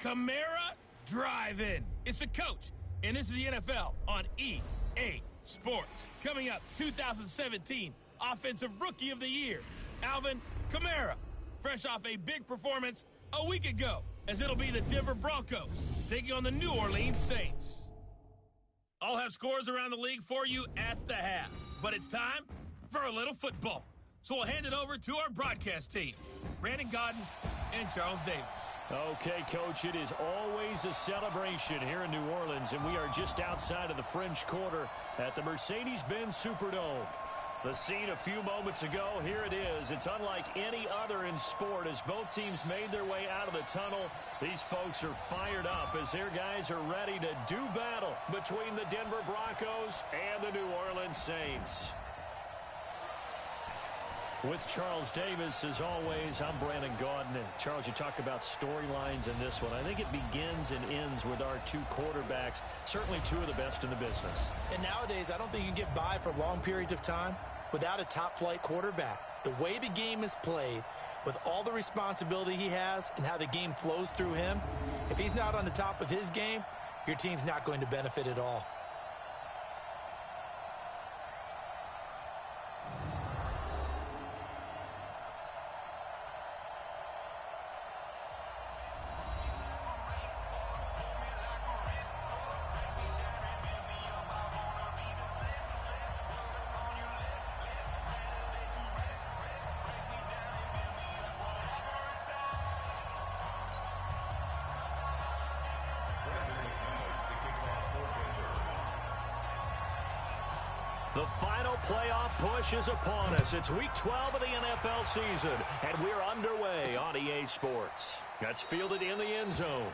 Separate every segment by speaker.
Speaker 1: Kamara Drive-In. It's the coach, and this is the NFL on EA Sports. Coming up, 2017 Offensive Rookie of the Year, Alvin Kamara, fresh off a big performance a week ago, as it'll be the Denver Broncos taking on the New Orleans Saints. I'll have scores around the league for you at the half, but it's time for a little football. So we'll hand it over to our broadcast team, Brandon Gaudin and Charles Davis.
Speaker 2: Okay, Coach, it is always a celebration here in New Orleans, and we are just outside of the French Quarter at the Mercedes-Benz Superdome. The scene a few moments ago, here it is. It's unlike any other in sport as both teams made their way out of the tunnel. These folks are fired up as their guys are ready to do battle between the Denver Broncos and the New Orleans Saints. With Charles Davis, as always, I'm Brandon Gaudin. And Charles, you talk about storylines in this one. I think it begins and ends with our two quarterbacks, certainly two of the best in the business.
Speaker 3: And nowadays, I don't think you can get by for long periods of time without a top-flight quarterback. The way the game is played, with all the responsibility he has and how the game flows through him, if he's not on the top of his game, your team's not going to benefit at all.
Speaker 2: The final playoff push is upon us. It's week 12 of the NFL season, and we're underway on EA Sports. That's fielded in the end zone.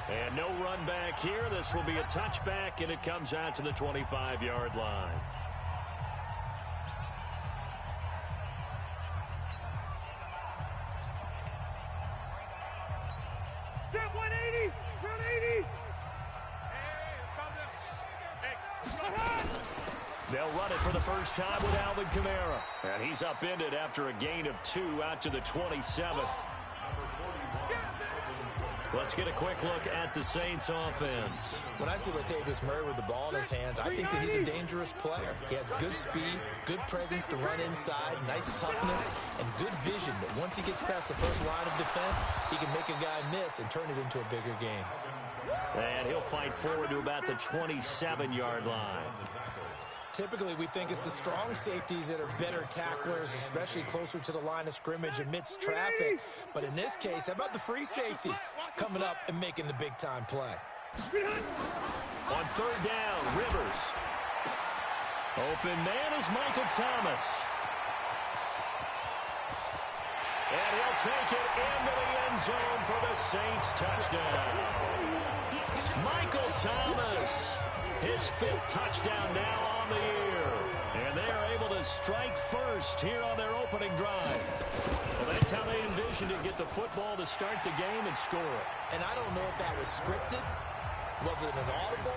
Speaker 2: And no run back here. This will be a touchback, and it comes out to the 25-yard line.
Speaker 4: Set 180! 180!
Speaker 2: They'll run it for the first time with Alvin Kamara. And he's upended after a gain of 2 out to the 27. Let's get a quick look at the Saints offense.
Speaker 3: When I see Latavius Murray with the ball in his hands, I think that he's a dangerous player. He has good speed, good presence to run inside, nice toughness, and good vision that once he gets past the first line of defense, he can make a guy miss and turn it into a bigger game.
Speaker 2: And he'll fight forward to about the 27-yard line.
Speaker 3: Typically, we think it's the strong safeties that are better tacklers, especially closer to the line of scrimmage amidst traffic. But in this case, how about the free safety coming up and making the big-time play?
Speaker 2: On third down, Rivers. Open man is Michael Thomas. And he'll take it into the end zone for the Saints touchdown. Michael Thomas, his 5th touchdown now on the year. And they are able to strike first here on their opening drive. Well, that's how they envisioned it, get the football to start the game and score it.
Speaker 3: And I don't know if that was scripted. Was it an audible?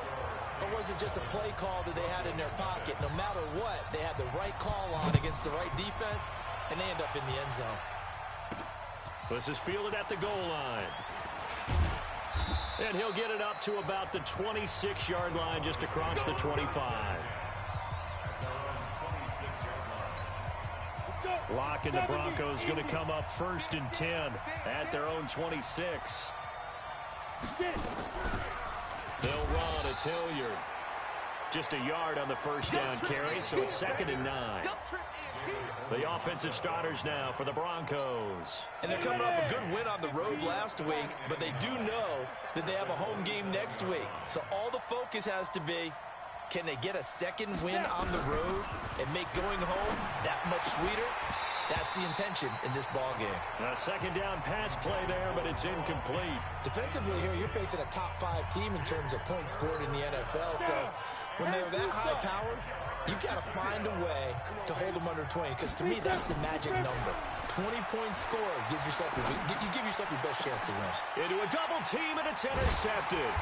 Speaker 3: Or was it just a play call that they had in their pocket? No matter what, they had the right call on against the right defense, and they end up in the end zone.
Speaker 2: This is fielded at the goal line. And he'll get it up to about the 26-yard line just across the 25. Locke and the Broncos going to come up 1st and 10 at their own 26. They'll run. It's Hilliard. Just a yard on the first down carry, so it's 2nd and 9. The offensive starters now for the Broncos.
Speaker 3: And they're coming off a good win on the road last week, but they do know that they have a home game next week. So all the focus has to be, can they get a second win on the road and make going home that much sweeter? That's the intention in this ball game.
Speaker 2: A 2nd down pass play there, but it's incomplete.
Speaker 3: Defensively here, you're facing a top 5 team in terms of points scored in the NFL. So when they're that high-powered, you got to find a way to hold them under 20, because to me, that's the magic number. 20-point score gives yourself you give yourself your best chance to win.
Speaker 2: Into a double team, and it's intercepted.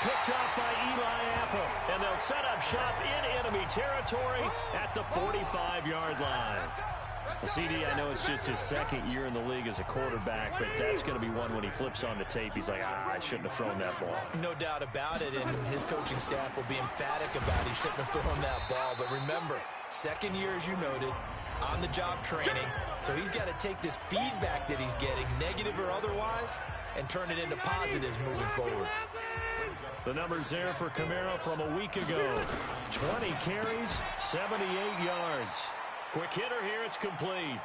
Speaker 2: Picked up by Eli Apple, and they'll set up shop in enemy territory at the 45-yard line. Well, CD, I know it's just his second year in the league as a quarterback, but that's going to be one when he flips on the tape. He's like, I shouldn't have thrown that ball.
Speaker 3: No doubt about it, and his coaching staff will be emphatic about he shouldn't have thrown that ball. But remember, second year, as you noted, on-the-job training. So he's got to take this feedback that he's getting, negative or otherwise, and turn it into positives moving forward.
Speaker 2: The numbers there for Kamara from a week ago. 20 carries, 78 yards. Quick hitter here, it's complete.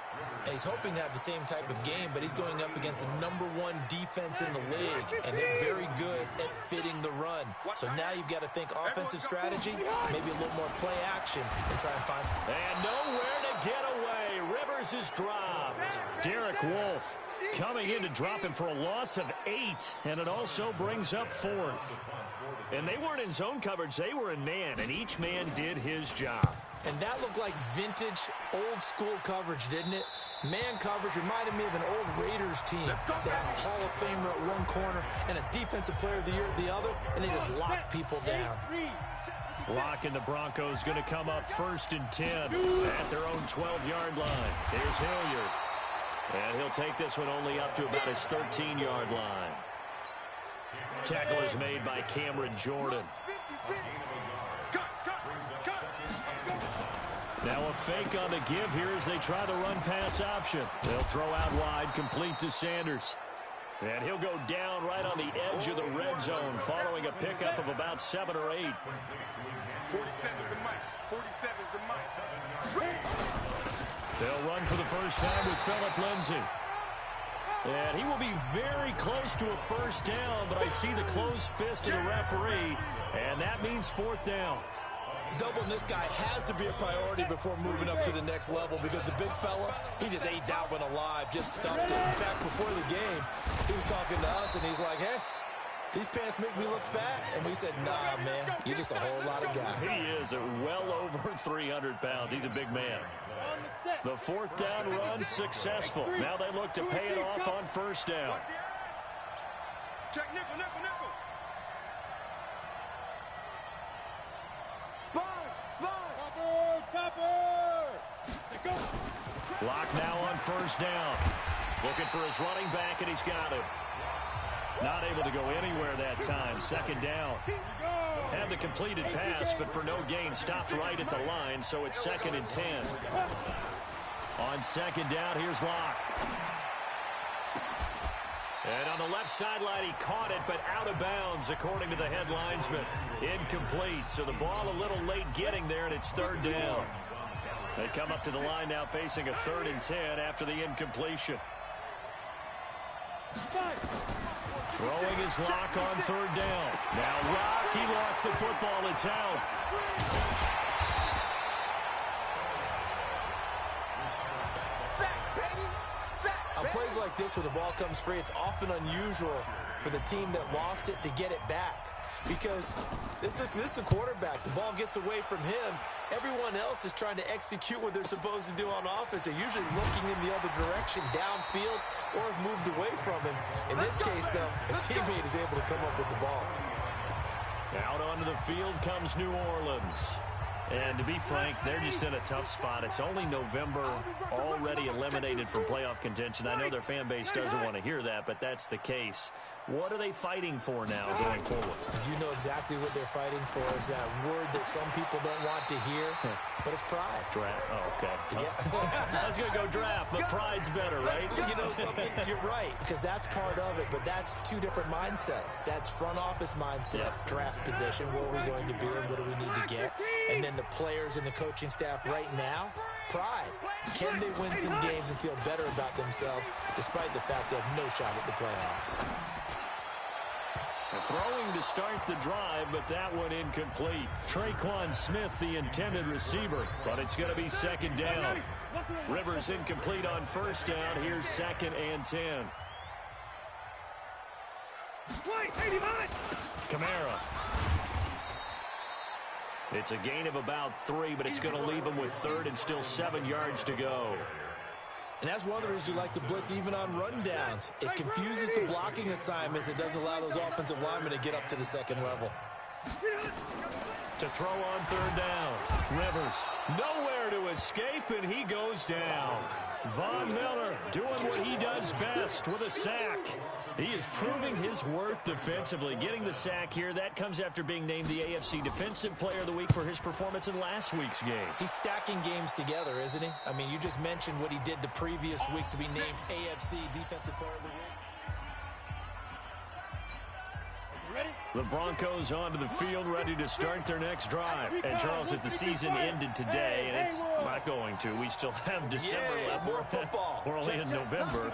Speaker 3: And he's hoping to have the same type of game, but he's going up against the #1 defense in the league, and they're very good at fitting the run. So now you've got to think offensive strategy, maybe a little more play action, and try and find...
Speaker 2: And nowhere to get away. Rivers is dropped. Derek Wolfe coming in to drop him for a loss of 8, and it also brings up 4th. And they weren't in zone coverage, they were in man, and each man did his job.
Speaker 3: And that looked like vintage, old-school coverage, didn't it? Man coverage reminded me of an old Raiders team. They had a Hall of Famer at one corner and a Defensive Player of the Year at the other, and they just locked people down.
Speaker 2: Lock and the Broncos going to come up 1st and 10 at their own 12-yard line. There's Hilliard. And he'll take this one only up to about his 13-yard line. Tackle is made by Cameron Jordan. Now a fake on the give here as they try the run-pass option. They'll throw out wide, complete to Sanders. And he'll go down right on the edge of the red zone following a pickup of about 7 or 8.
Speaker 4: 47 is the mic. 47 is the mic.
Speaker 2: They'll run for the first time with Phillip Lindsay. And he will be very close to a first down, but I see the closed fist of the referee, and that means 4th down.
Speaker 3: Doubling this guy has to be a priority before moving up to the next level because the big fella, he just ate that one alive, just stuffed it. In fact, before the game, he was talking to us, and he's like, hey, these pants make me look fat. And we said, nah, man, you're just a whole lot of guy.
Speaker 2: He is well over 300 pounds. He's a big man. The 4th down run successful. Now they look to pay it off on first down.
Speaker 4: Check nickel, nickel, nickel.
Speaker 2: Lock now on first down. Looking for his running back, and he's got him. Not able to go anywhere that time. 2nd down. Had the completed pass, but for no gain. Stopped right at the line, so it's 2nd and 10. On 2nd down, here's Locke. And on the left sideline, he caught it, but out of bounds, according to the head linesman. Incomplete, so the ball a little late getting there, and it's 3rd down. They come up to the line now facing a 3rd and 10 after the incompletion. Throwing his Locke on 3rd down. Now Locke, he lost the football. It's out.
Speaker 3: On plays like this where the ball comes free, it's often unusual for the team that lost it to get it back. Because this is the quarterback. The ball gets away from him. Everyone else is trying to execute what they're supposed to do on offense. They're usually looking in the other direction, downfield, or have moved away from him. In this case, though, a teammate is able to come up with the ball.
Speaker 2: Out onto the field comes New Orleans. And to be frank, they're just in a tough spot. It's only November, already eliminated from playoff contention. I know their fan base doesn't want to hear that, but that's the case. What are they fighting for now going forward?
Speaker 3: You know exactly what they're fighting for is that word that some people don't want to hear, but it's pride.
Speaker 2: Draft. Oh, okay.
Speaker 3: Yeah.
Speaker 2: I was going to go draft, but pride's better, right?
Speaker 3: You know something? You're right, because that's part of it, but that's 2 different mindsets. That's front office mindset, draft position, where are we going to be and what do we need to get? And then the players and the coaching staff right now, pride. Can they win some games and feel better about themselves despite the fact they have no shot at the playoffs?
Speaker 2: Throwing to start the drive, but that one incomplete. Traquan Smith, the intended receiver, but it's going to be 2nd down. Rivers incomplete on first down. Here's 2nd and 10. Kamara. It's a gain of about 3, but it's going to leave him with 3rd and still 7 yards to go.
Speaker 3: And that's one of the reasons you like to blitz even on rundowns. It confuses the blocking assignments. It doesn't allow those offensive linemen to get up to the 2nd level.
Speaker 2: To throw on 3rd down. Rivers, nowhere to escape, and he goes down. Von Miller doing what he does best with a sack. He is proving his worth defensively. Getting the sack here, that comes after being named the AFC Defensive Player of the Week for his performance in last week's game.
Speaker 3: He's stacking games together, isn't he? I mean, you just mentioned what he did the previous week to be named AFC Defensive Player of the Week.
Speaker 2: The Broncos onto the field, ready to start their next drive. And, Charles, if the season ended today, and it's not going to, we still have December left.
Speaker 3: More football.
Speaker 2: We're only in November.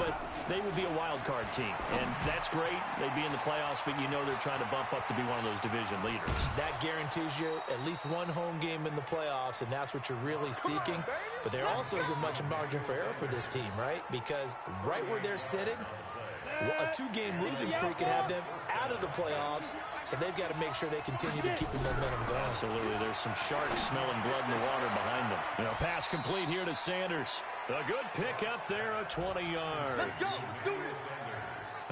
Speaker 2: But they would be a wild card team. And that's great. They'd be in the playoffs, but you know they're trying to bump up to be one of those division leaders.
Speaker 3: That guarantees you at least one home game in the playoffs, and that's what you're really seeking. But there also isn't much margin for error for this team, right? Because right where they're sitting, a two-game losing streak can have them out of the playoffs, so they've got to make sure they continue to keep the momentum going.
Speaker 2: Absolutely. There's some sharks smelling blood in the water behind them. Now, pass complete here to Sanders. A good pick up there of 20 yards.
Speaker 4: Let's go. Do this.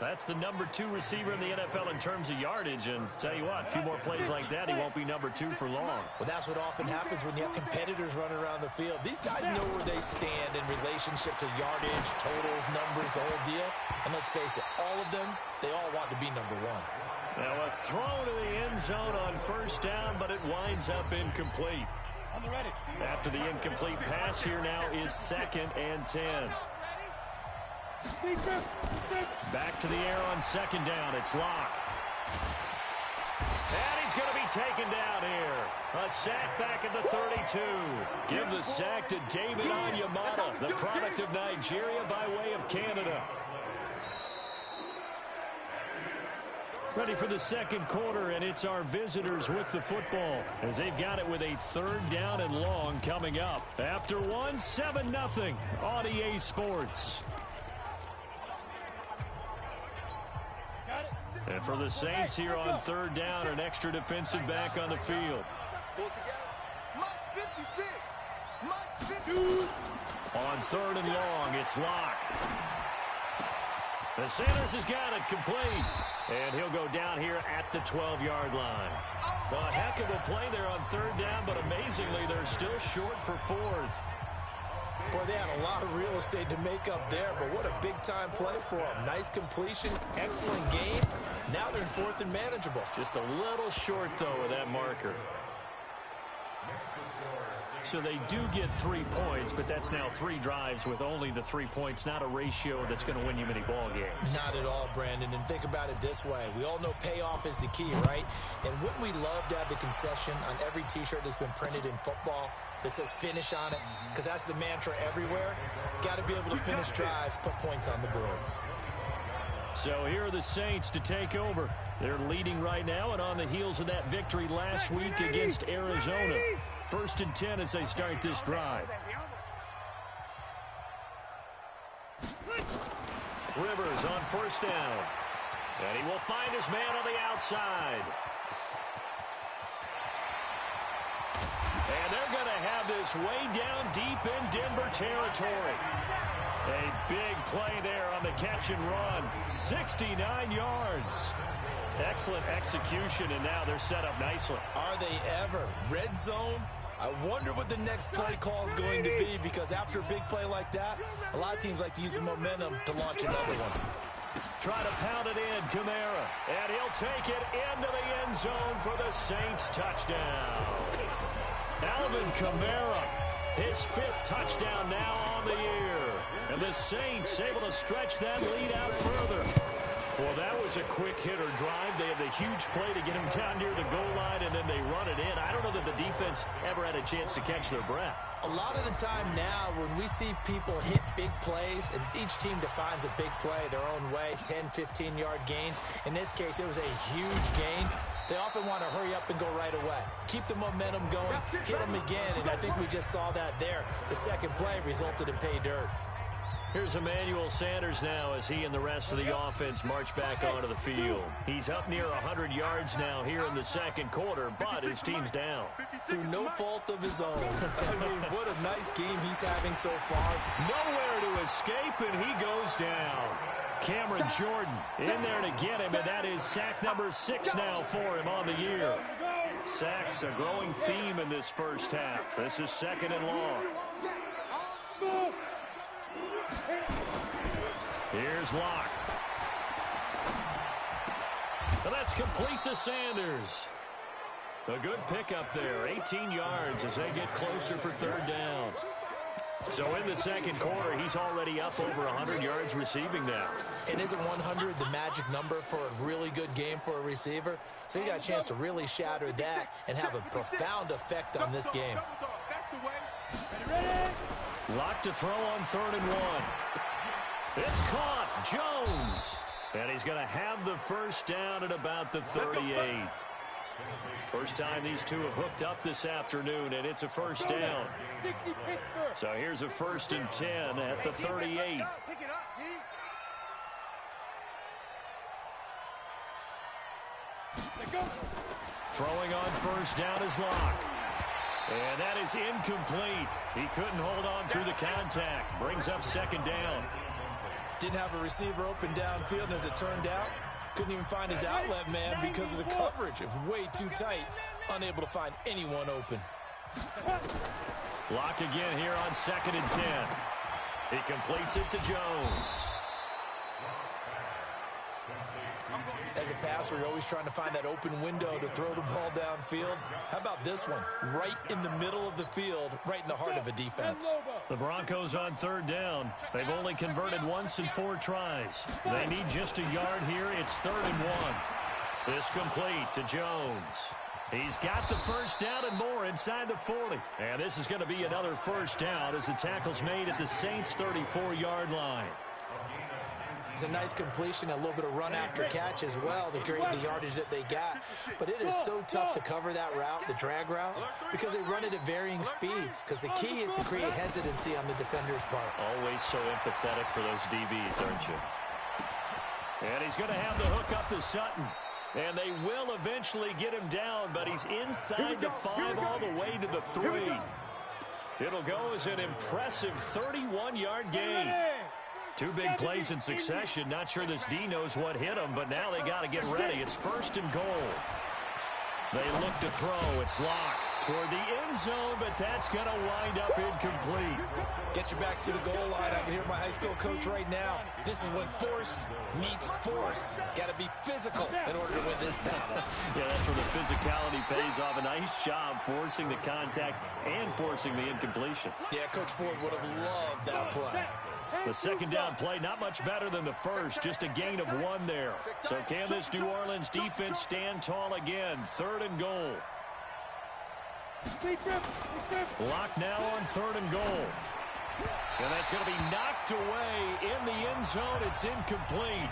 Speaker 2: That's the number 2 receiver in the NFL in terms of yardage. And tell you what, a few more plays like that, he won't be number 2 for long.
Speaker 3: Well, that's what often happens when you have competitors running around the field. These guys know where they stand in relationship to yardage, totals, numbers, the whole deal. And let's face it, all of them, they all want to be number 1.
Speaker 2: Now a throw to the end zone on first down, but it winds up incomplete. After the incomplete pass, here now is 2nd and 10. Back to the air on 2nd down. It's Locke. And he's going to be taken down here. A sack back at the 32. Give the sack to David Onyemata, the product of Nigeria by way of Canada. Ready for the second quarter, and it's our visitors with the football as they've got it with a 3rd down and long coming up. After 7-0 on EA Sports. And for the Saints here on 3rd down, an extra defensive back on the field. On 3rd and long, it's Locke. The Sanders has got it complete. And he'll go down here at the 12-yard line. Well, a heck of a play there on 3rd down, but amazingly, they're still short for 4th.
Speaker 3: Boy, they had a lot of real estate to make up there, but what a big-time play for them. Nice completion, excellent game. Now they're in 4th and manageable.
Speaker 2: Just a little short, though, of that marker. So they do get 3 points, but that's now 3 drives with only the 3 points, not a ratio that's going to win you many ball games.
Speaker 3: Not at all, Brandon. And think about it this way. We all know payoff is the key, right? And wouldn't we love to have the concession on every T-shirt that's been printed in football that says finish on it? Because that's the mantra everywhere. Got to be able to finish drives, put points on the board.
Speaker 2: So here are the Saints to take over. They're leading right now and on the heels of that victory last week against Arizona. 1st and 10 as they start this drive. Rivers on 1st down. And he will find his man on the outside. And they're going to have this way down deep in Denver territory. A big play there on the catch and run. 69 yards. Excellent execution, and now they're set up nicely.
Speaker 3: Are they ever? Red zone? I wonder what the next play call is going to be, because after a big play like that, a lot of teams like to use the momentum to launch another one.
Speaker 2: Try to pound it in, Kamara. And he'll take it into the end zone for the Saints touchdown. Alvin Kamara, his 5th touchdown now on the year. And the Saints able to stretch that lead out further. Well, that was a quick hitter drive. They had the huge play to get him down near the goal line, and then they run it in. I don't know that the defense ever had a chance to catch their breath.
Speaker 3: A lot of the time now, when we see people hit big plays, and each team defines a big play their own way, 10, 15-yard gains. In this case, it was a huge gain. They often want to hurry up and go right away. Keep the momentum going, hit them again, and I think we just saw that there. The second play resulted in pay dirt.
Speaker 2: Here's Emmanuel Sanders now as he and the rest of the offense march back onto the field. He's up near 100 yards now here in the second quarter, but his team's down.
Speaker 3: Through no fault of his own. I mean, what a nice game he's having so far.
Speaker 2: Nowhere to escape, and he goes down. Cameron Jordan in there to get him, and that is sack number 6 now for him on the year. Sacks, a growing theme in this first half. This is 2nd and long. Here's Locke. And that's complete to Sanders. A good pickup there, 18 yards as they get closer for 3rd down. So in the second quarter, he's already up over 100 yards receiving now.
Speaker 3: And isn't 100 the magic number for a really good game for a receiver? So he got a chance to really shatter that and have a profound effect on this game.
Speaker 2: Locke to throw on 3rd and 1. It's caught. Jones. And he's going to have the first down at about the 38. First time these two have hooked up this afternoon, and it's a first down. So here's a 1st and 10 at the 38. Throwing on 1st down is Locke. And that is incomplete. He couldn't hold on through the contact. Brings up 2nd down.
Speaker 3: Didn't have a receiver open downfield, and as it turned out, couldn't even find his outlet man because of the coverage. It was way too tight, unable to find anyone open.
Speaker 2: Locke again here on 2nd and 10. He completes it to Jones.
Speaker 3: As a passer, you're always trying to find that open window to throw the ball downfield. How about this one? Right in the middle of the field, right in the heart of a defense.
Speaker 2: The Broncos on 3rd down. They've only converted once in 4 tries. They need just a yard here. It's 3rd and 1. This complete to Jones. He's got the first down and more inside the 40. And this is going to be another first down as the tackle's made at the Saints' 34-yard line.
Speaker 3: It's a nice completion, a little bit of run after catch as well to create the yardage that they got. But it is so tough to cover that route, the drag route, because they run it at varying speeds. Because the key is to create hesitancy on the defender's part.
Speaker 2: Always so empathetic for those DBs, aren't you? And he's going to have the hook up to Sutton. And they will eventually get him down, but he's inside the 5 all the way to the 3. It'll go as an impressive 31-yard gain. 2 big plays in succession. Not sure this D knows what hit him, but now they got to get ready. It's 1st and goal. They look to throw. It's Locke toward the end zone, but that's going to wind up incomplete.
Speaker 3: Get your backs to the goal line. I can hear my high school coach right now. This is when force meets force. Got to be physical in order to win this battle.
Speaker 2: Yeah, that's where the physicality pays off. A nice job forcing the contact and forcing the incompletion.
Speaker 3: Yeah, Coach Ford would have loved that play.
Speaker 2: The 2nd down play, not much better than the first, just a gain of 1 there. So can this New Orleans defense stand tall again? 3rd and goal. Locke now on 3rd and goal. And that's going to be knocked away in the end zone. It's incomplete.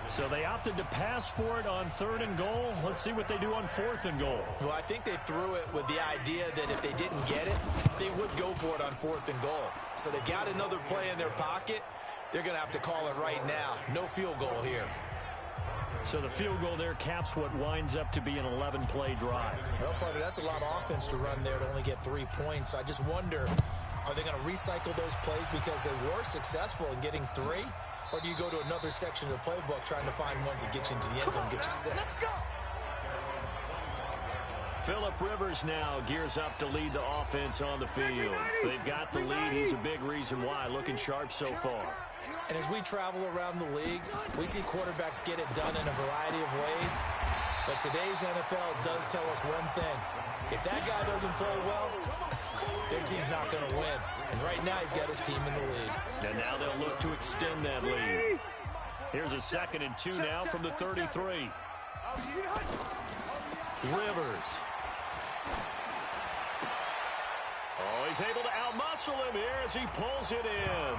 Speaker 2: So they opted to pass for it on 3rd and goal. Let's see what they do on 4th and goal.
Speaker 3: Well, I think they threw it with the idea that if they didn't get it, they would go for it on 4th and goal. So they've got another play in their pocket. They're going to have to call it right now. No field goal here.
Speaker 2: So the field goal there caps what winds up to be an 11-play drive.
Speaker 3: Well, partner, that's a lot of offense to run there to only get 3 points. So I just wonder, are they going to recycle those plays because they were successful in getting 3? Or do you go to another section of the playbook trying to find ones that get you into the end zone and get you 6?
Speaker 2: Phillip Rivers now gears up to lead the offense on the field. They've got the lead. He's a big reason why. Looking sharp so far.
Speaker 3: And as we travel around the league, we see quarterbacks get it done in a variety of ways. But today's NFL does tell us one thing. If that guy doesn't play well, their team's not going to win. And right now, he's got his team in the lead.
Speaker 2: And now they'll look to extend that lead. Here's a 2nd and 2 now from the 33. Rivers. Oh, he's able to outmuscle him here as he pulls it in.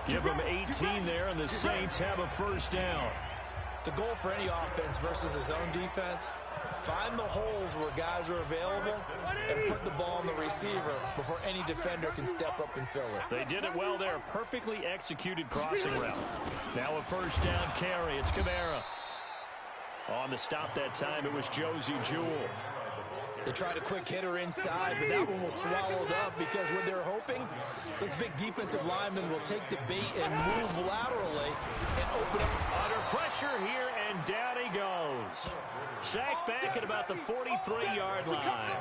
Speaker 2: Give him 18 there, and the Saints have a first down.
Speaker 3: The goal for any offense versus his own defense, find the holes where guys are available and put the ball on the receiver before any defender can step up and fill it.
Speaker 2: They did it well there. Perfectly executed crossing route. Now a first down carry. It's Kamara. On the stop that time, it was Josie Jewell.
Speaker 3: They tried a quick hitter inside, but that one was swallowed up because what they're hoping, those big defensive linemen will take the bait and move laterally and open up.
Speaker 2: Under pressure here, and down he goes. Sacked back at about the 43-yard line.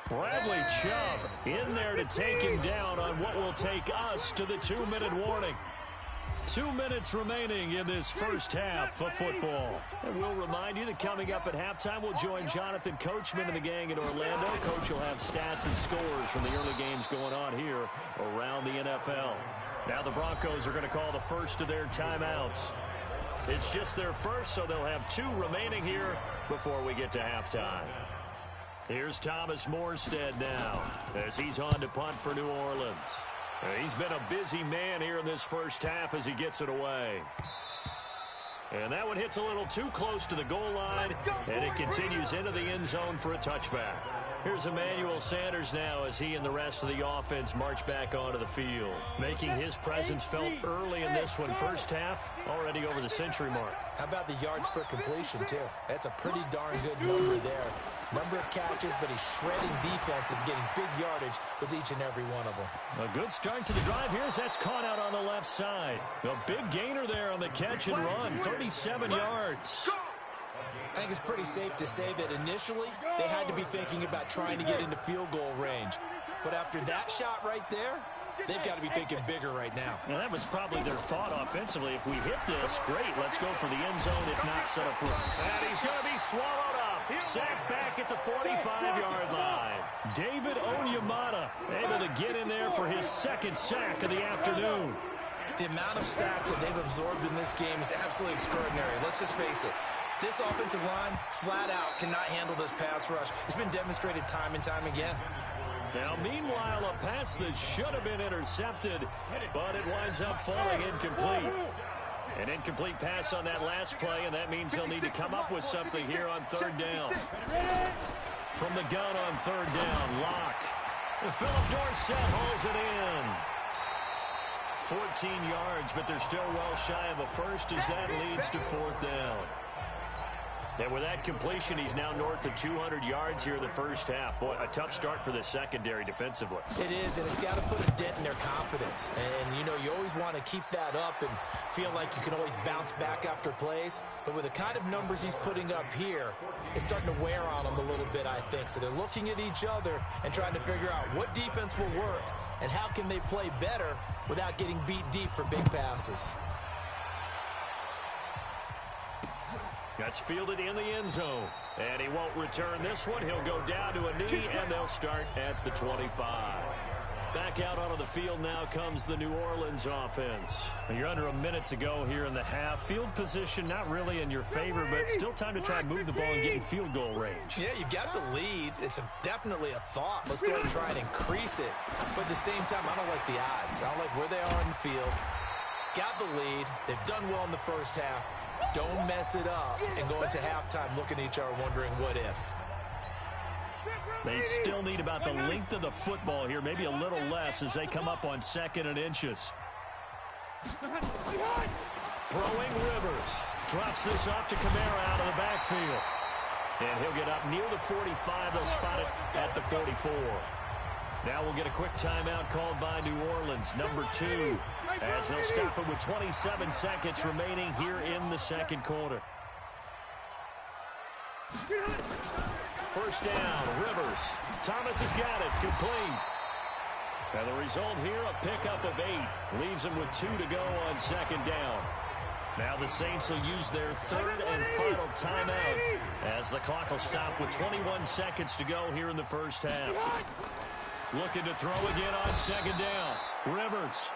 Speaker 2: Bradley Chubb in there to take him down on what will take us to the 2-minute warning. 2 minutes remaining in this first half of football. And we'll remind you that coming up at halftime, we'll join Jonathan Coachman and the gang in Orlando. Coach will have stats and scores from the early games going on here around the NFL. Now the Broncos are going to call the first of their timeouts. It's just their first, so they'll have 2 remaining here before we get to halftime. Here's Thomas Morstead now as he's on to punt for New Orleans. He's been a busy man here in this first half as he gets it away. And that one hits a little too close to the goal line, and it continues into the end zone for a touchback. Here's Emmanuel Sanders now as he and the rest of the offense march back onto the field, making his presence felt early in this one. First half, already over the century mark.
Speaker 3: How about the yards per completion, too? That's a pretty darn good number there. Number of catches, but he's shredding defenses, getting big yardage with each and every one of them.
Speaker 2: A good start to the drive here as that's caught out on the left side. A big gainer there on the catch and run, 37 yards.
Speaker 3: I think it's pretty safe to say that initially they had to be thinking about trying to get into field goal range. But after that shot right there, they've got to be thinking bigger right now.
Speaker 2: Now that was probably their thought offensively. If we hit this, great, let's go for the end zone. If not, settle for it. And he's going to be swallowed up. Sacked back at the 45-yard line. David Onyemata able to get in there for his second sack of the afternoon.
Speaker 3: The amount of sacks that they've absorbed in this game is absolutely extraordinary. Let's just face it. This offensive line, flat out, cannot handle this pass rush. It's been demonstrated time and time again.
Speaker 2: Now, meanwhile, a pass that should have been intercepted, but it winds up falling incomplete. An incomplete pass on that last play, and that means they'll need to come up with something here on third down. From the gun on third down, Locke. Philip Dorsett hauls it in. 14 yards, but they're still well shy of a first as that leads to fourth down. And with that completion, he's now north of 200 yards here in the first half. Boy, a tough start for the secondary defensively.
Speaker 3: It is, and it's got to put a dent in their confidence. And, you know, you always want to keep that up and feel like you can always bounce back after plays. But with the kind of numbers he's putting up here, it's starting to wear on them a little bit, I think. So they're looking at each other and trying to figure out what defense will work and how can they play better without getting beat deep for big passes.
Speaker 2: That's fielded in the end zone. And he won't return this one. He'll go down to a knee, and they'll start at the 25. Back out onto the field now comes the New Orleans offense. You're under a minute to go here in the half. Field position not really in your favor, but still time to try and move the ball and get in field goal range.
Speaker 3: Yeah, you've got the lead. It's definitely a thought. Let's go ahead and try and increase it. But at the same time, I don't like the odds. I don't like where they are in the field. Got the lead. They've done well in the first half. Don't mess it up and go into halftime looking at each other wondering what if.
Speaker 2: They still need about the length of the football here, maybe a little less as they come up on 2nd and inches. Throwing Rivers. Drops this off to Kamara out of the backfield. And he'll get up near the 45. They'll spot it at the 44. Now we'll get a quick timeout called by New Orleans, number 2, as they'll stop it with 27 seconds remaining here in the second quarter. First down, Rivers. Thomas has got it, complete. And the result here, a pickup of 8. Leaves them with 2 to go on second down. Now the Saints will use their third and final timeout as the clock will stop with 21 seconds to go here in the first half. Looking to throw again on second down. Rivers.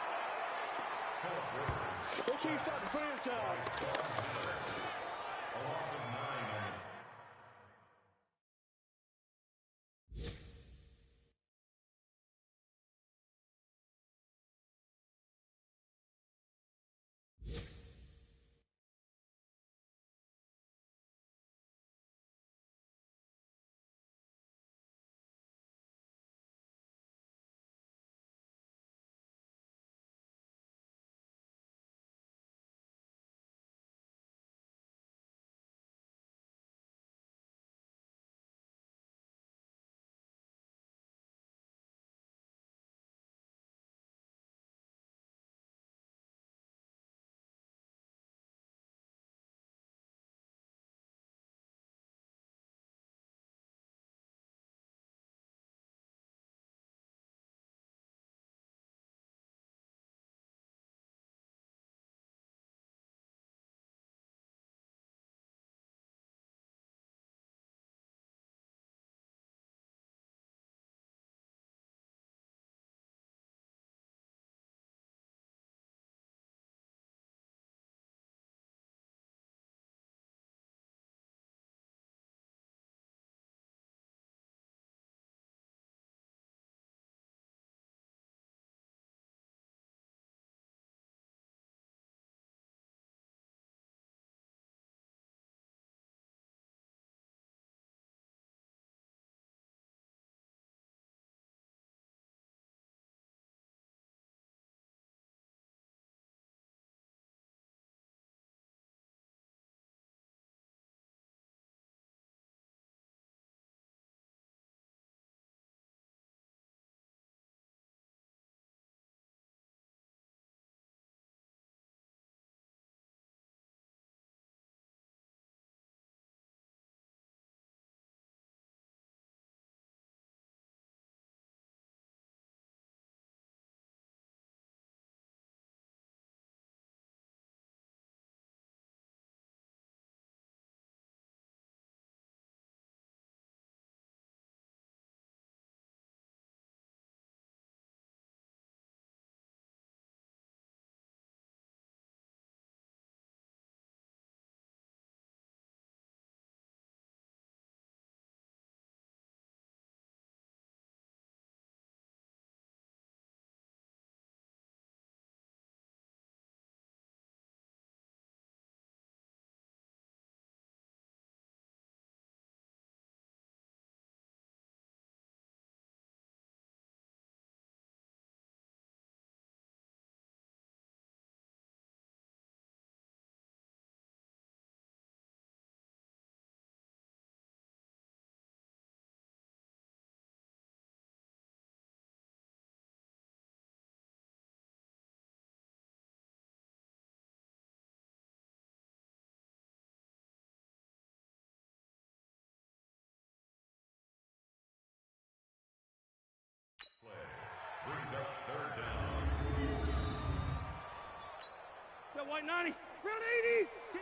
Speaker 5: right, 90. Round 80. 10.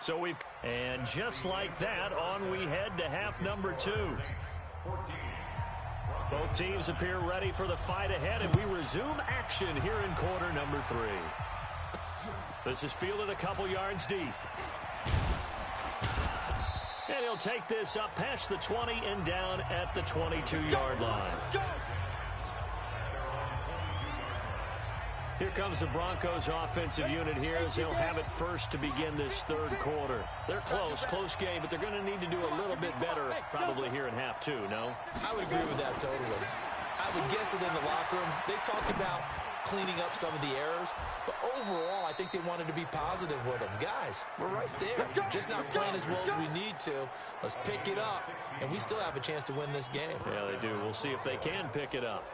Speaker 2: So and just like that, on we head to half number 2. Both teams appear ready for the fight ahead, and we resume action here in quarter number 3. This is fielded a couple yards deep. And he'll take this up past the 20 and down at the 22-yard line. Here comes the Broncos offensive unit here as they'll have it first to begin this third quarter. They're close game, but they're going to need to do a little bit better probably here in half 2, no?
Speaker 3: I would agree with that totally. I would guess that in the locker room, they talked about cleaning up some of the errors, but overall, I think they wanted to be positive with them. Guys, we're right there. Just not playing as well as we need to. Let's pick it up, and we still have a chance to win this game.
Speaker 2: Yeah, they do. We'll see if they can pick it up.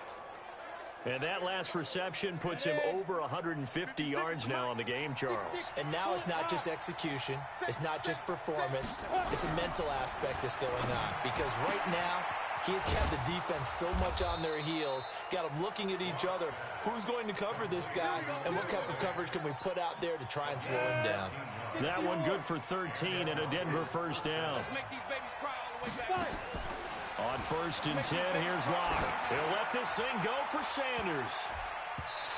Speaker 2: And that last reception puts him over 150 yards now on the game, Charles.
Speaker 3: And now it's not just execution. It's not just performance. It's a mental aspect that's going on. Because right now, he's got the defense so much on their heels, got them looking at each other. Who's going to cover this guy, and what type of coverage can we put out there to try and slow him down?
Speaker 2: That one good for 13 and a Denver first down.
Speaker 5: Let's make these babies cry all the way back.
Speaker 2: On 1st and 10, here's Locke. He'll let this thing go for Sanders.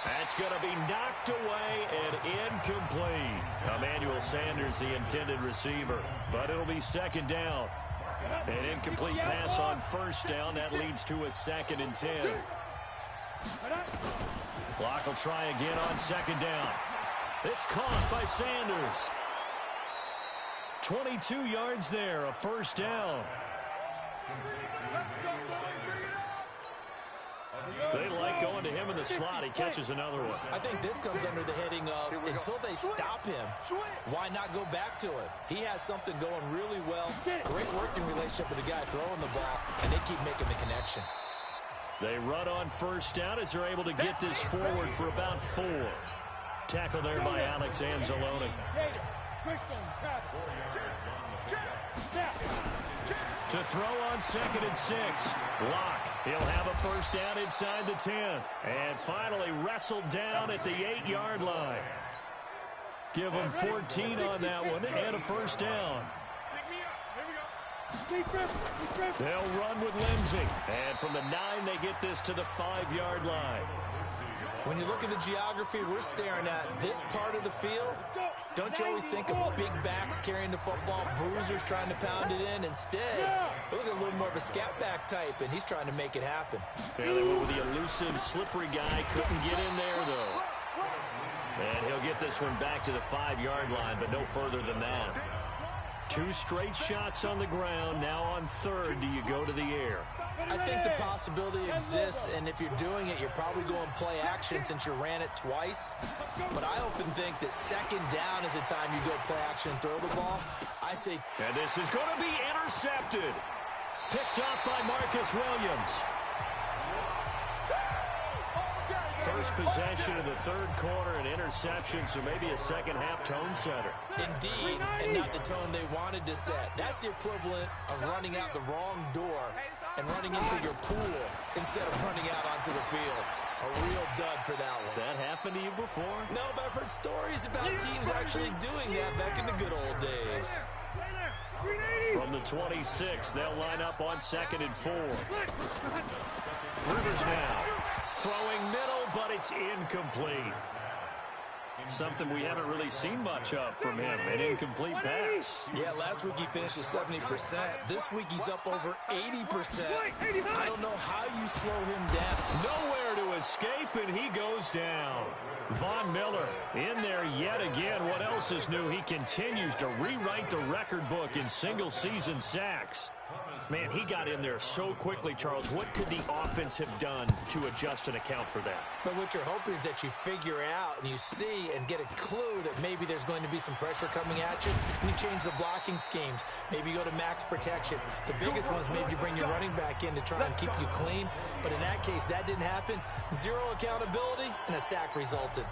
Speaker 2: That's going to be knocked away and incomplete. Emmanuel Sanders, the intended receiver, but it'll be 2nd down. An incomplete pass on 1st down. That leads to a 2nd and 10. Locke will try again on 2nd down. It's caught by Sanders. 22 yards there, a 1st down. They like going to him in the slot. He catches another one.
Speaker 3: I think this comes under the heading of until they stop him, why not go back to it? He has something going really well. Great working relationship with the guy throwing the ball, and they keep making the connection.
Speaker 2: They run on 1st down as they're able to get this forward for about 4. Tackle there by Alex Anzalone. To throw on 2nd and 6. Locke. He'll have a 1st down inside the 10. And finally wrestled down at the 8-yard line. Give him 14 on that one and a 1st down. They'll run with Lindsey. And from the 9, they get this to the 5-yard line.
Speaker 3: When you look at the geography we're staring at, this part of the field, don't you always think of big backs carrying the football, bruisers trying to pound it in? Instead, look at a little more of a scat back type, and he's trying to make it happen.
Speaker 2: Yeah, they went with the elusive, slippery guy. Couldn't get in there, though. And he'll get this one back to the 5-yard line, but no further than that. 2 straight shots on the ground. Now on 3rd, do you go to the air?
Speaker 3: I think the possibility exists, and if you're doing it, you're probably going play action since you ran it twice. But I often think that 2nd down is the time you go play action and throw the ball. I say...
Speaker 2: And this is going to be intercepted. Picked up by Marcus Williams. First possession of the 3rd quarter, an interception, so maybe a second-half tone setter.
Speaker 3: Indeed, and not the tone they wanted to set. That's the equivalent of running out the wrong door and running into your pool instead of running out onto the field. A real dud for that one.
Speaker 2: Has that happened to you before?
Speaker 3: No, but I've heard stories about teams actually doing that back in the good old days.
Speaker 2: From the 26, they'll line up on 2nd and 4. Rivers now. Throwing middle, but it's incomplete. Something we haven't really seen much of from him, an incomplete pass.
Speaker 3: Yeah, last week he finished at 70%. This week he's up over 80%. I don't know how you slow him down.
Speaker 2: Nowhere to escape, and he goes down. Von Miller in there yet again. What else is new? He continues to rewrite the record book in single-season sacks. Man, he got in there so quickly, Charles. What could the offense have done to adjust and account for that?
Speaker 3: But what you're hoping is that you figure out and you see and get a clue that maybe there's going to be some pressure coming at you, and you change the blocking schemes. Maybe you go to max protection. The biggest one is maybe you bring your running back in to try and keep you clean. But in that case, that didn't happen. 0 accountability, and a sack resulted.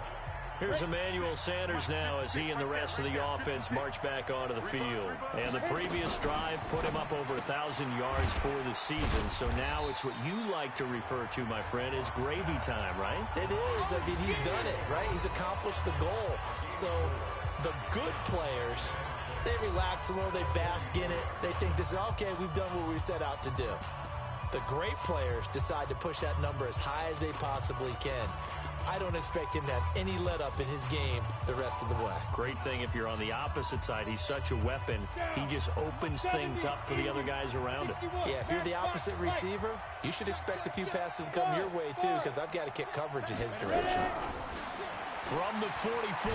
Speaker 2: Here's Emmanuel Sanders now as he and the rest of the offense march back onto the field. And the previous drive put him up over 1,000 yards for the season. So now it's what you like to refer to, my friend, as gravy time, right?
Speaker 3: It is. I mean, he's done it, right? He's accomplished the goal. So the good players, they relax a little, they bask in it. They think this is, okay, we've done what we set out to do. The great players decide to push that number as high as they possibly can. I don't expect him to have any let-up in his game the rest of the way.
Speaker 2: Great thing if you're on the opposite side. He's such a weapon. He just opens things up for the other guys around him.
Speaker 3: Yeah, if you're the opposite receiver, you should expect a few passes come your way, too, because I've got to kick coverage in his direction.
Speaker 2: From the 44,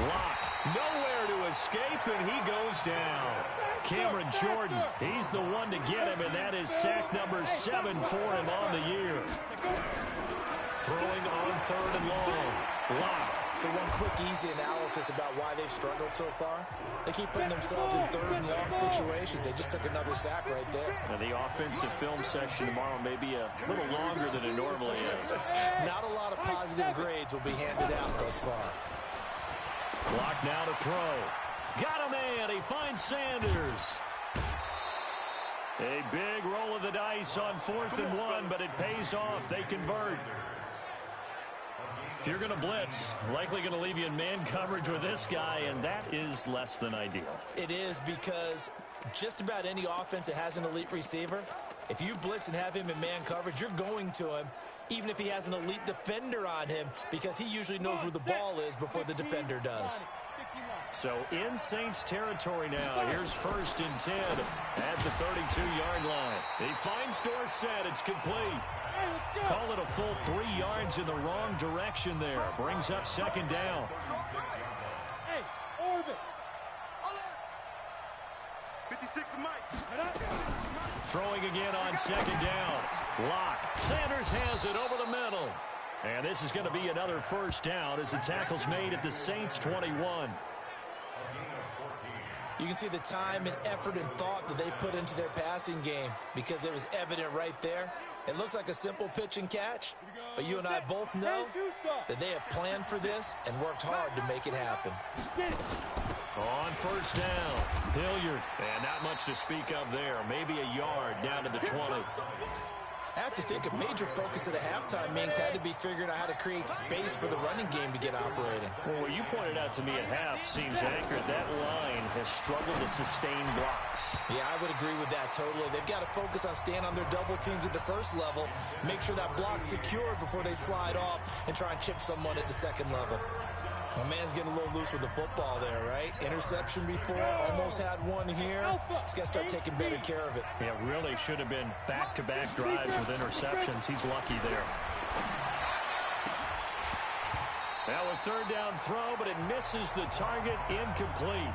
Speaker 2: Locke nowhere to escape, and he goes down. Cameron Jordan, he's the one to get him, and that is sack number 7 for him on the year. Throwing on 3rd and long. Locke.
Speaker 3: So one quick, easy analysis about why they've struggled so far. They keep putting themselves in 3rd and long situations. They just took another sack right there.
Speaker 2: Now the offensive film session tomorrow may be a little longer than it normally is.
Speaker 3: Not a lot of positive grades will be handed out thus far.
Speaker 2: Locke now to throw. Got a man. He finds Sanders. A big roll of the dice on 4th and 1, but it pays off. They convert. If you're going to blitz, likely going to leave you in man coverage with this guy, and that is less than ideal.
Speaker 3: It is, because just about any offense that has an elite receiver, if you blitz and have him in man coverage, you're going to him, even if he has an elite defender on him, because he usually knows where the ball is before the defender does.
Speaker 2: So in Saints territory now. Here's 1st and 10 at the 32-yard line. He finds Dorsett. It's complete. Call it a full 3 yards in the wrong direction there. Brings up 2nd down.
Speaker 5: Hey, orbit.
Speaker 4: 56 to Mike.
Speaker 2: Throwing again on 2nd down. Locke. Sanders has it over the middle. And this is going to be another 1st down as the tackle's made at the Saints 21.
Speaker 3: You can see the time and effort and thought that they put into their passing game, because it was evident right there. It looks like a simple pitch and catch, but you and I both know that they have planned for this and worked hard to make it happen.
Speaker 2: On 1st down, Hilliard. And not much to speak of there. Maybe a yard down to the 20.
Speaker 3: I have to think a major focus of the halftime meetings had to be figuring out how to create space for the running game to get operating.
Speaker 2: Well, what you pointed out to me at half seems accurate. That line has struggled to sustain blocks.
Speaker 3: Yeah, I would agree with that totally. They've got to focus on staying on their double teams at the 1st level, make sure that block's secure before they slide off and try and chip someone at the 2nd level. My man's getting a little loose with the football there, right? Interception before, almost had one here. He's got to start taking better care of it.
Speaker 2: Yeah, really should have been back-to-back drives with interceptions. He's lucky there. Now a 3rd down throw, but it misses the target, incomplete.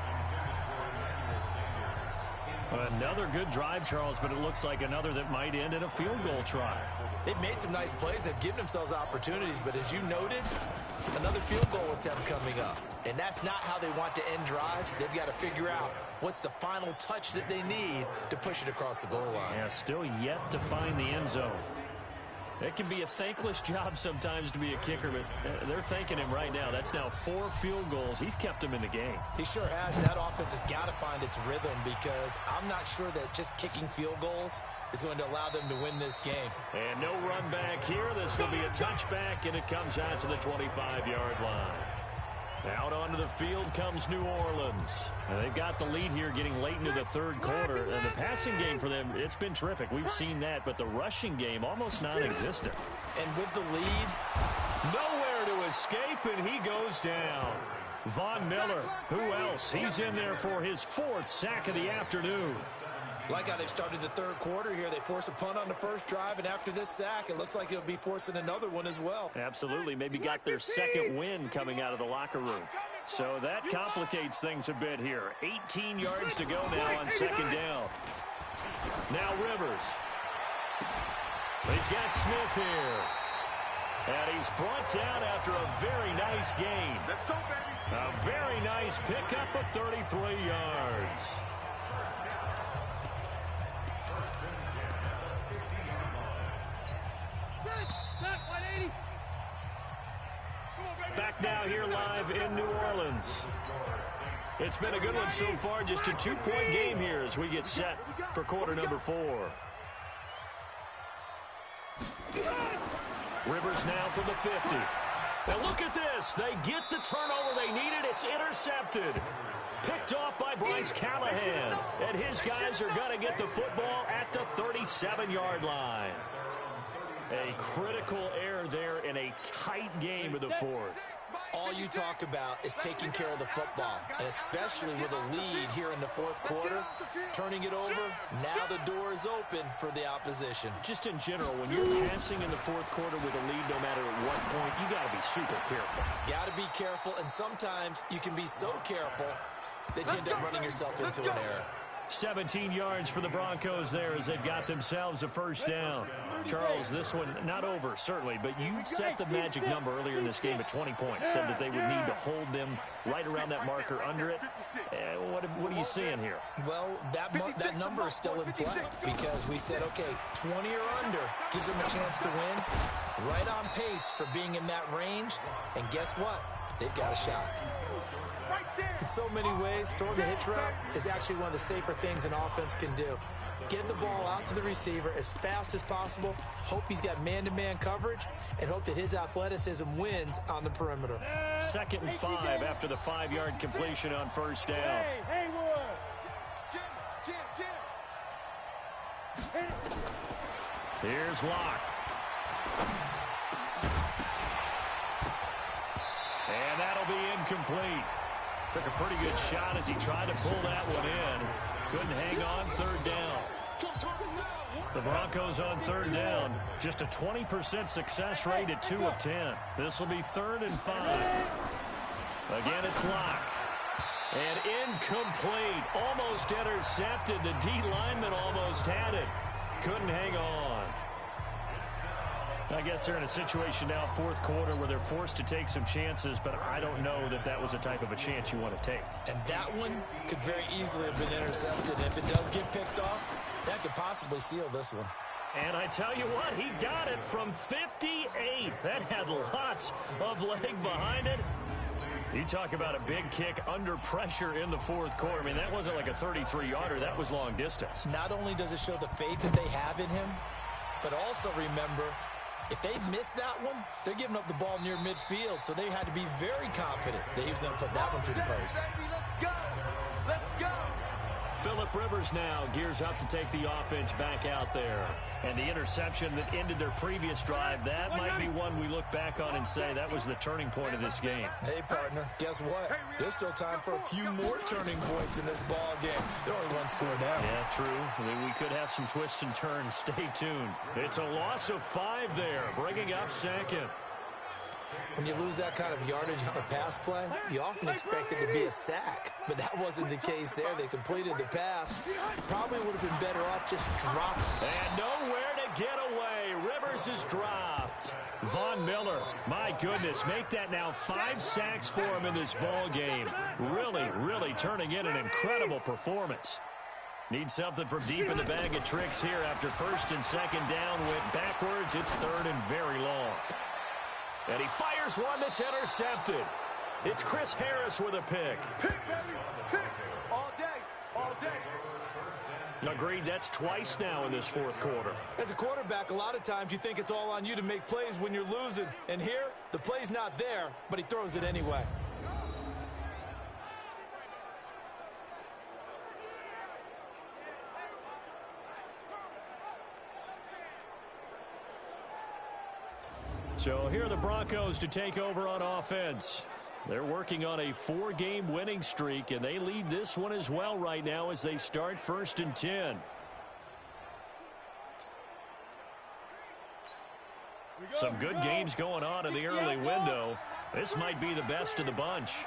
Speaker 2: Another good drive, Charles, but it looks like another that might end in a field goal try.
Speaker 3: They've made some nice plays. They've given themselves opportunities, but as you noted, another field goal attempt coming up. And that's not how they want to end drives. They've got to figure out what's the final touch that they need to push it across the goal line.
Speaker 2: Yeah, still yet to find the end zone. It can be a thankless job sometimes to be a kicker, but they're thanking him right now. That's now 4 field goals. He's kept them in the game.
Speaker 3: He sure has. That offense has got to find its rhythm, because I'm not sure that just kicking field goals is going to allow them to win this game.
Speaker 2: And no run back here. This will be a touchback, and it comes out to the 25-yard line. Out onto the field comes New Orleans. And they've got the lead here getting late into the 3rd quarter. And the passing game for them, it's been terrific. We've seen that, but the rushing game almost non-existent.
Speaker 3: And with the lead,
Speaker 2: nowhere to escape, and he goes down. Von Miller, who else? He's in there for his 4th sack of the afternoon.
Speaker 3: like how they've started the 3rd quarter here. They force a punt on the 1st drive, and after this sack, it looks like they'll be forcing another one as well.
Speaker 2: Absolutely. Maybe got their 2nd win coming out of the locker room. So that complicates things a bit here. 18 yards to go now on 2nd down. Now Rivers. He's got Smith here. And he's brought down after a very nice gain.
Speaker 4: Let's go, baby.
Speaker 2: A very nice pickup of 33 yards. back now here live in New Orleans. It's been a good one so far, just a 2-point game here as we get set for quarter number 4. Rivers now from the 50. Now look at this. They get the turnover they needed. It's intercepted. Picked off by Bryce Callahan. And his guys are going to get the football at the 37-yard line. A critical error there in a tight game of the fourth.
Speaker 3: All you talk about is taking care of the football, and especially with a lead here in the fourth quarter, turning it over, now the door is open for the opposition.
Speaker 2: Just in general, when you're passing in the fourth quarter with a lead, no matter at what point, you got to be super careful.
Speaker 3: Got to be careful, and sometimes you can be so careful that you end up running yourself into an error.
Speaker 2: 17 yards for the Broncos there as they've got themselves a first down. Charles, this one not over, certainly, but you set the magic number earlier in this game at 20 points, said that they would need to hold them right around that marker under it. What are you seeing here?
Speaker 3: Well, that number is still in play because we said, okay, 20 or under gives them a chance to win. Right on pace for being in that range, and guess what? They've got a shot. In so many ways, throwing the hitch route is actually one of the safer things an offense can do. Get the ball out to the receiver as fast as possible, hope he's got man-to-man coverage, and hope that his athleticism wins on the perimeter.
Speaker 2: 2nd and 5 after the 5-yard completion on first down. Here's Locke. And that'll be incomplete. Took a pretty good shot as he tried to pull that one in. Couldn't hang on, 3rd down. The Broncos on 3rd down. Just a 20% success rate at 2 of 10. This will be 3rd and 5. Again, it's Locke. And incomplete. Almost intercepted. The D lineman almost had it. Couldn't hang on. I guess they're in a situation now, 4th quarter, where they're forced to take some chances, but I don't know that that was a type of a chance you want to take.
Speaker 3: And that one could very easily have been intercepted. And if it does get picked off, that could possibly seal this one.
Speaker 2: And I tell you what, he got it from 58. That had lots of leg behind it. You talk about a big kick under pressure in the 4th quarter. I mean, that wasn't like a 33-yarder. That was long distance.
Speaker 3: Not only does it show the faith that they have in him, but also remember, if they miss that one, they're giving up the ball near midfield, so they had to be very confident that he was going to put that one through the post.
Speaker 4: Let's go!
Speaker 2: Phillip Rivers now gears up to take the offense back out there. And the interception that ended their previous drive, that might be one we look back on and say that was the turning point of this game.
Speaker 3: Hey, partner, guess what? There's still time for a few more turning points in this ball game. They're only 1 score down.
Speaker 2: Yeah, true. I mean, we could have some twists and turns. Stay tuned. It's a loss of 5 there, bringing up 2nd.
Speaker 3: When you lose that kind of yardage on a pass play, you often expect it to be a sack. But that wasn't the case there. They completed the pass. Probably would have been better off just dropping.
Speaker 2: And nowhere to get away. Rivers is dropped. Von Miller, my goodness, make that now 5 sacks for him in this ball game. Really turning in an incredible performance. Need something from deep in the bag of tricks here after 1st and 2nd down went backwards. It's 3rd and very long. And he fires one that's intercepted. It's Chris Harris with a pick.
Speaker 4: Pick, baby, pick. All day.
Speaker 2: Agreed, that's twice now in this 4th quarter.
Speaker 3: As a quarterback, a lot of times you think it's all on you to make plays when you're losing. And here, the play's not there, but he throws it anyway.
Speaker 2: So here are the Broncos to take over on offense. They're working on a 4-game winning streak, and they lead this one as well right now as they start 1st and 10. Some good games going on in the early window. This might be the best of the bunch.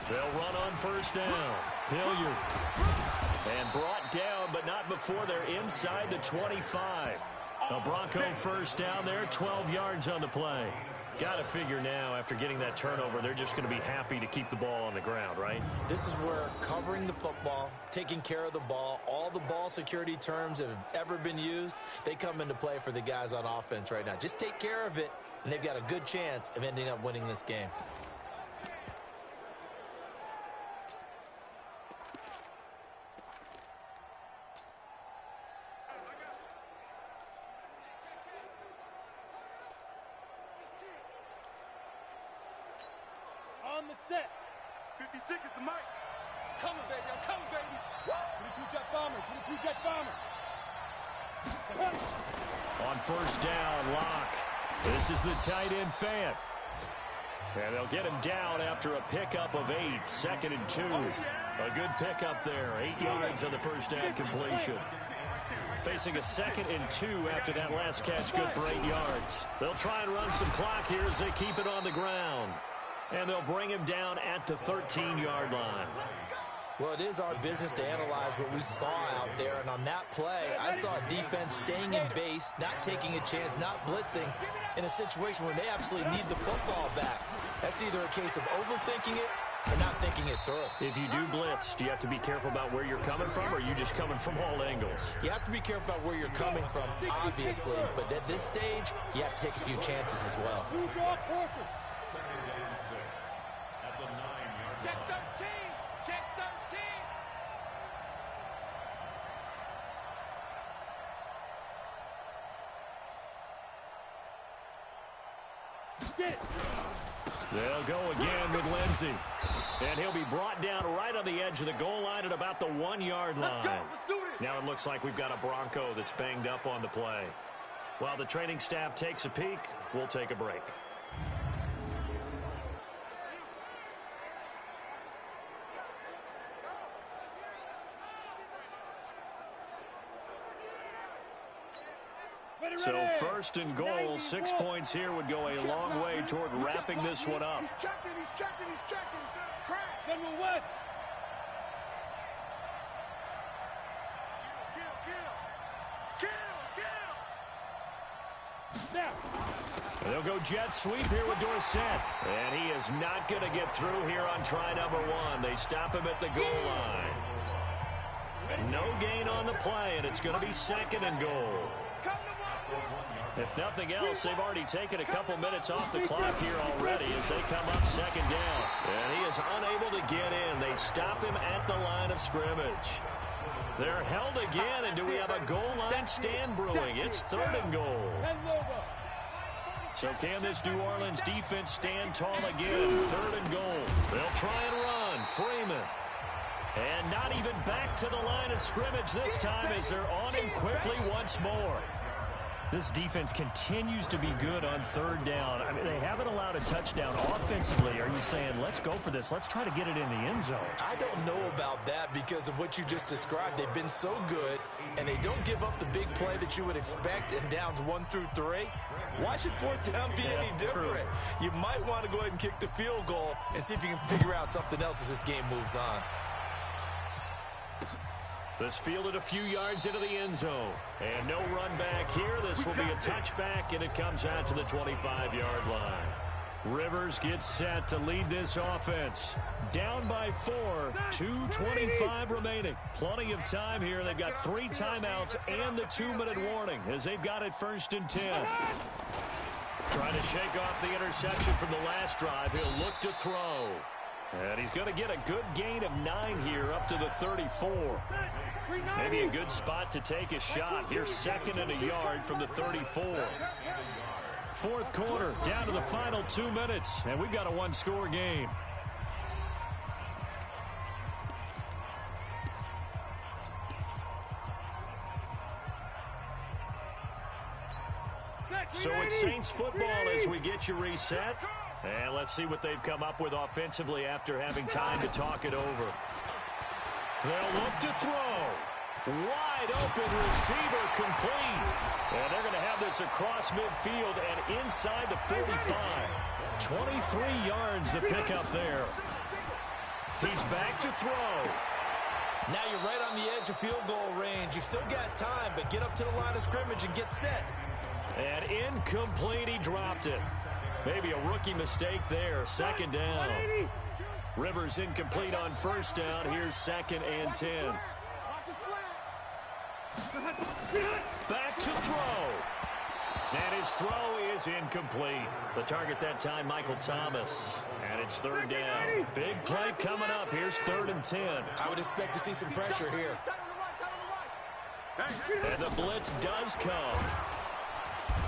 Speaker 2: They'll run on 1st down. Hilliard. And brought down, but not before they're inside the 25. A Bronco 1st down there, 12 yards on the play. Got to figure now, after getting that turnover, they're just going to be happy to keep the ball on the ground, right?
Speaker 3: This is where covering the football, taking care of the ball, all the ball security terms that have ever been used, they come into play for the guys on offense right now. Just take care of it, and they've got a good chance of ending up winning this game.
Speaker 5: On the set.
Speaker 4: 56 is the mic.
Speaker 5: Coming, baby. I'm coming, baby. 22 jet bomber. 22 jet bomber.
Speaker 2: On first down, Locke. This is the tight end Fant. And they'll get him down after a pickup of 8. 2nd and 2. A good pickup there. 8 yards on the first down completion. Facing a 2nd and 2 after that last catch, good for 8 yards. They'll try and run some clock here as they keep it on the ground. And they'll bring him down at the 13-yard line.
Speaker 3: Well, it is our business to analyze what we saw out there. And on that play, I saw a defense staying in base, not taking a chance, not blitzing in a situation where they absolutely need the football back. That's either a case of overthinking it or not thinking it through.
Speaker 2: If you do blitz, do you have to be careful about where you're coming from, or are you just coming from all angles?
Speaker 3: You have to be careful about where you're coming from, obviously. But at this stage, you have to take a few chances as well.
Speaker 5: Check 13. Check 13. Get it.
Speaker 2: They'll go again with Lindsey. And he'll be brought down right on the edge of the goal line at about the 1-yard line.
Speaker 4: Let's go. Let's do this.
Speaker 2: Now it looks like we've got a Bronco that's banged up on the play. While the training staff takes a peek, we'll take a break. So 1st and goal, 6 points here would go a long way toward wrapping this one up.
Speaker 4: He's checking. Crash.
Speaker 5: Send him west.
Speaker 4: Kill.
Speaker 5: Now.
Speaker 2: They'll go jet sweep here with Dorsett. And he is not going to get through here on try number 1. They stop him at the goal line. No gain on the play, and it's going to be 2nd and goal. If nothing else, they've already taken a couple minutes off the clock here already as they come up 2nd down. And he is unable to get in. They stop him at the line of scrimmage. They're held again, and do we have a goal line stand brewing? It's 3rd and goal. So can this New Orleans defense stand tall again? 3rd and goal. They'll try and run. Freeman. And not even back to the line of scrimmage this time as they're on him quickly once more. This defense continues to be good on 3rd down. I mean, they haven't allowed a touchdown offensively. Are you saying, let's go for this, let's try to get it in the end zone?
Speaker 3: I don't know about that because of what you just described. They've been so good, and they don't give up the big play that you would expect in downs 1 through 3. Why should 4th down be any different? True. You might want to go ahead and kick the field goal and see if you can figure out something else as this game moves on.
Speaker 2: This fielded a few yards into the end zone. And no run back here. This will be a touchback, and it comes out to the 25-yard line. Rivers gets set to lead this offense. Down by 4, 2:25 remaining. Plenty of time here. They've got 3 timeouts and the 2-minute warning as they've got it 1st and 10. Trying to shake off the interception from the last drive. He'll look to throw. And he's going to get a good gain of 9 here up to the 34. Maybe a good spot to take a shot. Here's 2nd and a yard from the 34. 4th quarter, down to the final 2 minutes, and we've got a 1-score game. So it's Saints football as we get you reset. And let's see what they've come up with offensively after having time to talk it over. They'll look to throw. Wide open receiver complete. And they're going to have this across midfield and inside the 45. 23 yards to pick up there. He's back to throw.
Speaker 3: Now you're right on the edge of field goal range. You've still got time, but get up to the line of scrimmage and get set.
Speaker 2: And incomplete, he dropped it. Maybe a rookie mistake there. Second down. Rivers incomplete on first down. Here's 2nd and 10. Back to throw. And his throw is incomplete. The target that time, Michael Thomas. And it's 3rd down. Big play coming up. Here's 3rd and 10.
Speaker 3: I would expect to see some pressure here.
Speaker 2: And the blitz does come.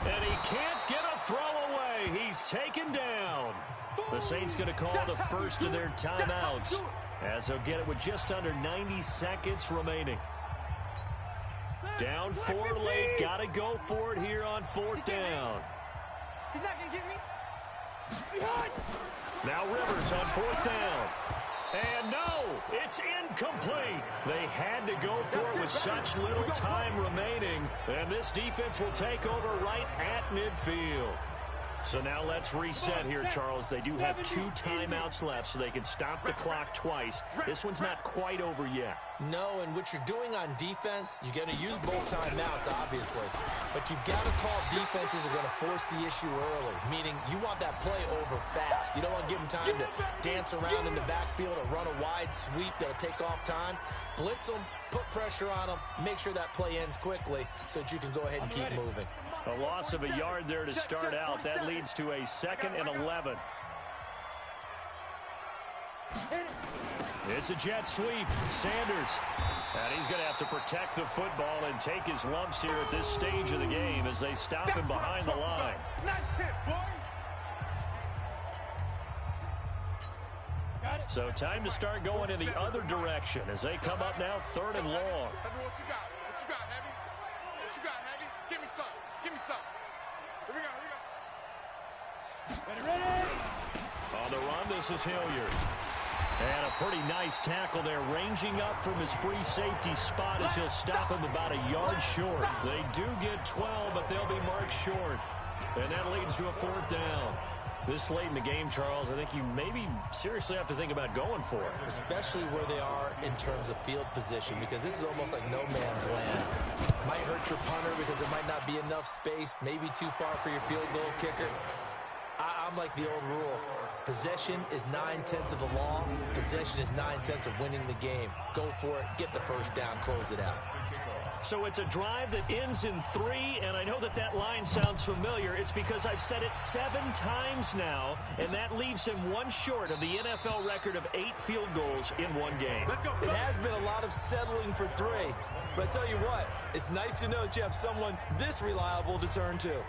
Speaker 2: And he can't get a throw away. He's taken down. The Saints going to call the first of their timeouts, as they'll get it with just under 90 seconds remaining. Down 4 late. Got to go for it here on 4th down.
Speaker 5: He's not going to get me.
Speaker 2: Now Rivers on 4th down. And no, it's incomplete. They had to go for it with such little time remaining. And this defense will take over right at midfield. So now let's reset here, Charles. They do have 2 timeouts left, so they can stop the clock twice. This one's not quite over yet.
Speaker 3: No, and what you're doing on defense, you're going to use both timeouts, obviously. But you've got to call defenses are going to force the issue early, meaning you want that play over fast. You don't want to give them time to dance around in the backfield or run a wide sweep that'll take off time. Blitz them, put pressure on them, make sure that play ends quickly so that you can go ahead and keep moving.
Speaker 2: A loss of a yard there to start out. That leads to a 2nd and 11. It's a jet sweep. Sanders. And he's going to have to protect the football and take his lumps here at this stage of the game as they stop him behind the line. So time to start going in the other direction as they come up now 3rd and long.
Speaker 4: What you got? What you got, Heavy? What you got, Heavy? Give me some. Give me some. Here we go,
Speaker 5: Ready.
Speaker 2: On the run, this is Hilliard. And a pretty nice tackle there, ranging up from his free safety spot as he'll stop him about a yard short. They do get 12, but they'll be marked short. And that leads to a 4th down. This late in the game, Charles, I think you maybe seriously have to think about going for it.
Speaker 3: Especially where they are in terms of field position, because this is almost like no man's land. Might hurt your punter because there might not be enough space, maybe too far for your field goal kicker. I'm like the old rule. Possession is 9/10 of the law. Possession is 9/10 of winning the game. Go for it, get the first down, close it out.
Speaker 2: So it's a drive that ends in 3, and I know that that line sounds familiar. It's because I've said it 7 times now, and that leaves him 1 short of the NFL record of 8 field goals in 1 game.
Speaker 3: It has been a lot of settling for 3, but I tell you what, it's nice to know that you have someone this reliable to turn to.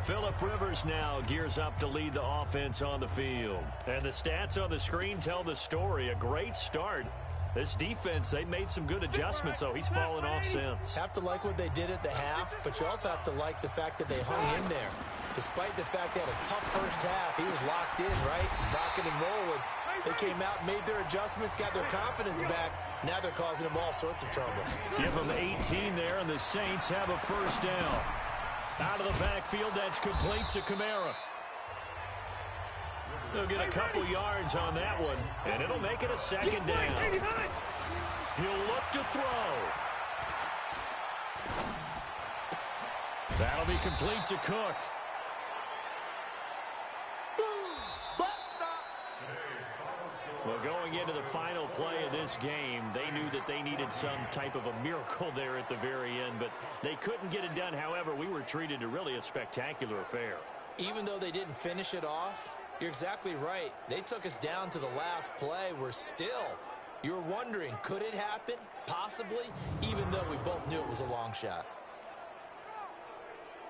Speaker 2: Phillip Rivers now gears up to lead the offense on the field. And the stats on the screen tell the story. A great start. This defense, they made some good adjustments, so he's fallen off since.
Speaker 3: Have to like what they did at the half, but you also have to like the fact that they hung in there. Despite the fact they had a tough first half, he was locked in, right? Rocking and rolling. They came out, made their adjustments, got their confidence back. Now they're causing them all sorts of trouble.
Speaker 2: Give them 18 there, and the Saints have a first down. Out of the backfield, that's complete to Kamara. They'll get a couple yards on that one, and it'll make it a 2nd down. He'll look to throw. That'll be complete to Cook. Well, going into the final play of this game, they knew that they needed some type of a miracle there at the very end, but they couldn't get it done. However, we were treated to really a spectacular affair.
Speaker 3: Even though they didn't finish it off, you're exactly right. They took us down to the last play. We're still, you're wondering, could it happen? Possibly, even though we both knew it was a long shot.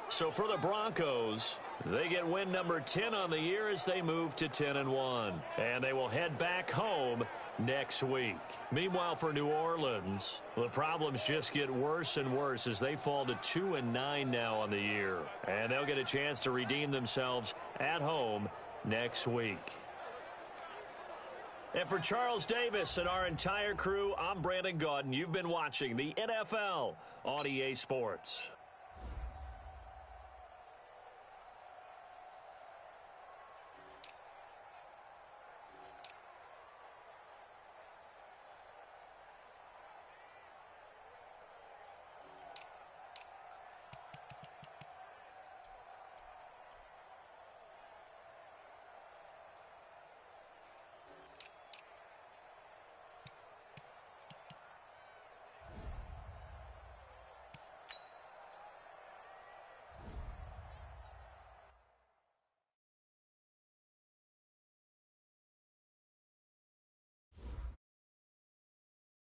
Speaker 2: So for the Broncos, they get win number 10 on the year as they move to 10-1. And they will head back home next week. Meanwhile, for New Orleans, the problems just get worse and worse as they fall to 2-9 now on the year. And they'll get a chance to redeem themselves at home next week. And for Charles Davis and our entire crew, I'm Brandon Gaudin. You've been watching the NFL on EA Sports.